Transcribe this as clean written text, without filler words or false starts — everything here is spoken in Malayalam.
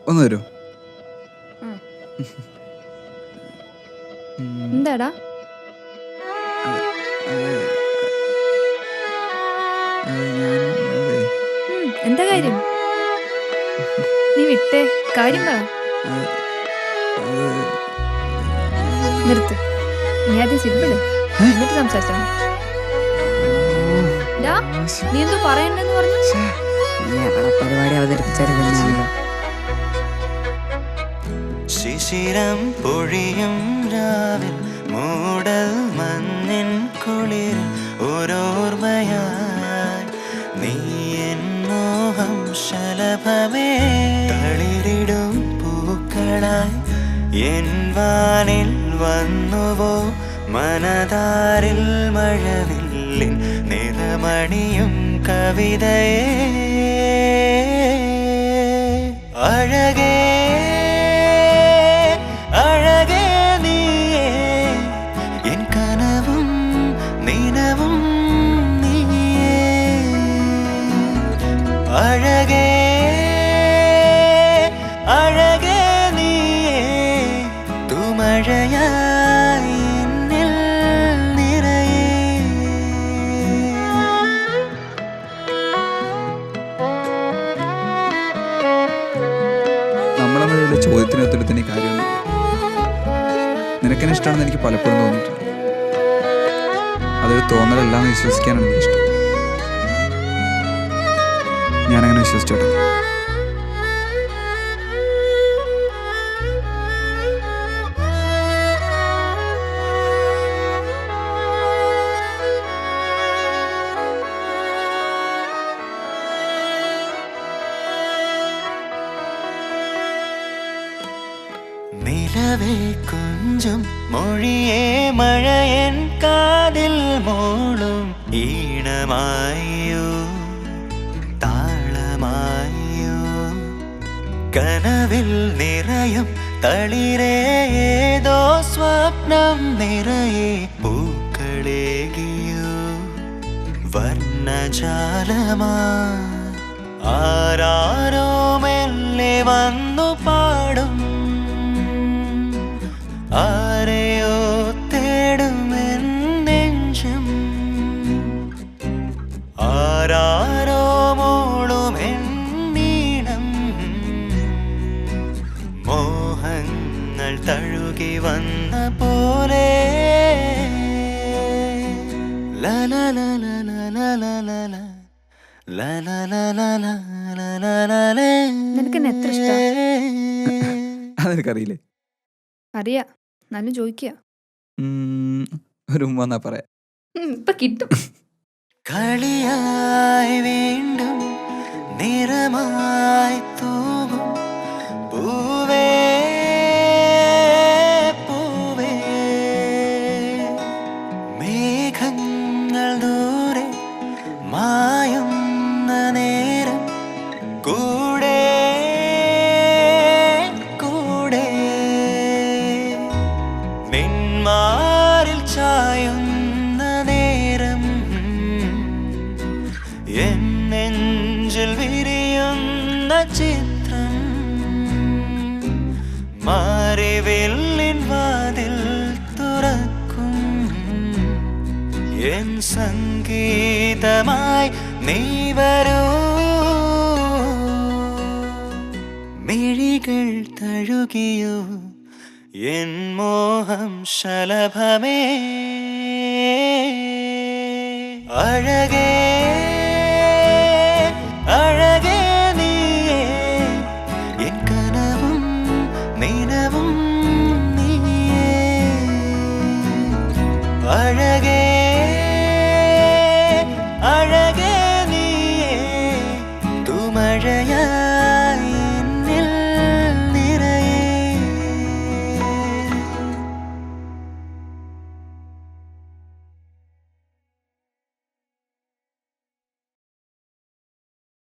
ഒന്ന് തരൂ. എന്താടാ? എന്താ കാര്യം? നീ വിട്ടേ, കാര്യം പറ. നിർത്ത്. നീ ആദ്യം സിമ്പിള് എന്നിട്ട് സംസാരിച്ചാ. നീ എന്തോ പറയണ്ടെന്ന് പറഞ്ഞു. പരിപാടി അവതരിപ്പിച്ചായിരുന്നു. ശിശിരം പൊഴിയും രാവിൽ മൂടൽ മഞ്ഞിൻ കുളിർ ഓരോർമ്മയായി നീ എൻ മോഹം ശലഭമേ തളിരിടും പൂക്കളായി എൻ വാനിൽ വന്നുവോ മനതാരിൽ മഴവില്ലിൻ നിറമണിയും കവിതയേ അഴകേ അഴകേ നീയേ എൻ കനവും നിനവും നീയേ അഴകേ അഴകേ നീയേ തുമഴയായി എന്നിൽ നിറയേ. നമ്മളെ ചോദ്യത്തിന് ഉത്തരത്തിന് കാര്യമൊന്നും നിനക്കെന്നെ ഇഷ്ടമാണെന്ന് എനിക്ക് പലപ്പോഴും തോന്നിയിട്ടുണ്ട്. അതൊരു തോന്നലല്ലാന്ന് വിശ്വസിക്കാനാണ് എനിക്കിഷ്ടം. ഞാനങ്ങനെ വിശ്വസിച്ചോട്ടെ. നിലവേ കുഞ്ചും മൊഴിയേ മഴയൻ കാതിൽ മോളും ഈണമായോ താളമായോ കനവിൽ നിറയും തളിരേ ഏതോ സ്വപ്നം നിറയെ പൂക്കളേകിയോ വർണ്ണജാലമാ ആരാരോ മെല്ലെ വന്നു പാടും ആരെയോ തേടുമെൻ നെഞ്ചം ആരാരോ മോളുമെന്നീണം മോഹങ്ങൾ തഴുകി വന്ന പോലെ നിനക്കെന്നെ എത്ര ഇഷ്ടാ? അതെനിക്കറിയില്ലേ? അറിയാ, നല്ല ചോദിക്കുക. ഒരു ഉമ്മ എന്നാ പറയാ. ഇപ്പൊ കിട്ടും. കളിയായി വീണ്ടും നിറമായി തൂകും പൂവേ പൂവേ മേഘങ്ങൾ ദൂരെ മായുന്ന നേരം കൂടെ കൂടെ നിന്മാരിൽ ചായുന്ന നേരം എൻ നെഞ്ചിൽ വിരിയുന്ന ചിത്രം മാറിവില്ലിൻ വാതിൽ തുറക്കും എൻ സംഗീതമായി നീ വരൂ മിഴികൾ തഴുകിയോ എൻ മോഹം ശലഭമേ അഴകേ